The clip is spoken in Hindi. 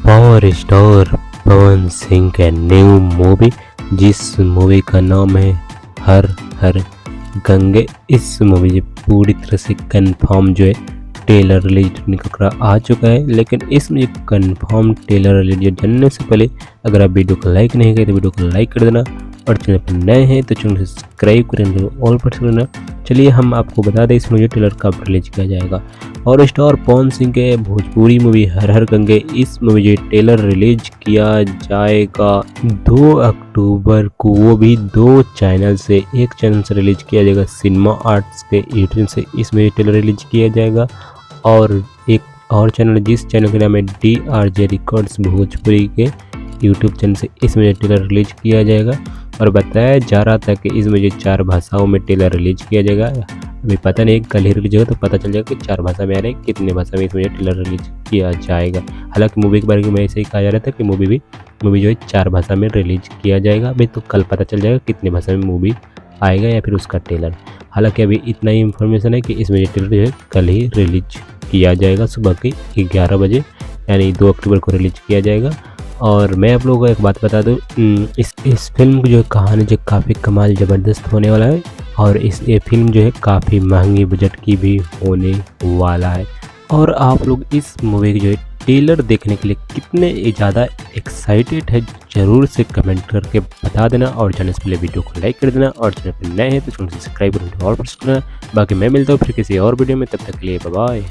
पावर स्टार पवन सिंह के न्यू मूवी, जिस मूवी का नाम है हर हर गंगे। इस मूवी से पूरी तरह से कंफर्म जो है ट्रेलर रिलीज निकल कर आ चुका है। लेकिन इस मूवी कंफर्म ट्रेलर रिलीज जानने से पहले अगर आप वीडियो को लाइक नहीं किए तो वीडियो को लाइक कर देना, और चैनल पर नए हैं तो चैनल सब्सक्राइब करें, ऑल पर करना। चलिए हम आपको बता दें इस मूवी ट्रेलर कब रिलीज किया जाएगा। और स्टार पवन सिंह के भोजपुरी मूवी हर हर गंगे, इस मूवी जो ट्रेलर रिलीज किया जाएगा 2 अक्टूबर को, वो भी 2 चैनल से। एक चैनल से रिलीज किया जाएगा सिनेमा आर्ट्स के यूट्यूब से, इसमें ट्रेलर रिलीज किया जाएगा। और एक और चैनल जिस चैनल का नाम है DRJ रिकॉर्ड्स भोजपुरी के यूट्यूब चैनल से, इसमें ट्रेलर रिलीज किया जाएगा। और बताया जा रहा था कि इसमें जो 4 भाषाओं में ट्रेलर रिलीज किया जाएगा। अभी पता नहीं, कल ही रिलीज होगा तो पता चल जाएगा कि 4 भाषा में आ रहे हैं, कितने भाषा में इसमें ट्रेलर रिलीज किया जाएगा। हालांकि मूवी के बारे में ऐसे ही कहा जा रहा था कि मूवी जो है 4 भाषा में रिलीज किया जाएगा। अभी तो कल पता चल जाएगा कितने भाषा में मूवी आएगा या फिर उसका ट्रेलर। हालांकि अभी इतना ही इन्फॉर्मेशन है कि इसमें ट्रेलर जो है कल ही रिलीज किया जाएगा सुबह के 11 बजे, यानी 2 अक्टूबर को रिलीज किया जाएगा। और मैं आप लोगों को एक बात बता दूं, इस फिल्म की जो कहानी जो काफ़ी कमाल ज़बरदस्त होने वाला है। और ये फिल्म जो है काफ़ी महंगी बजट की भी होने वाला है। और आप लोग इस मूवी की जो है ट्रेलर देखने के लिए कितने ज़्यादा एक्साइटेड है, ज़रूर से कमेंट करके बता देना। और चैनल से पहले वीडियो को लाइक कर देना, और चैनल पर नए हैं तो चैनल सब्सक्राइब करना और प्रेस करना। बाकी मैं मिलता हूँ फिर किसी और वीडियो में, तब तक के लिए बाय बाय।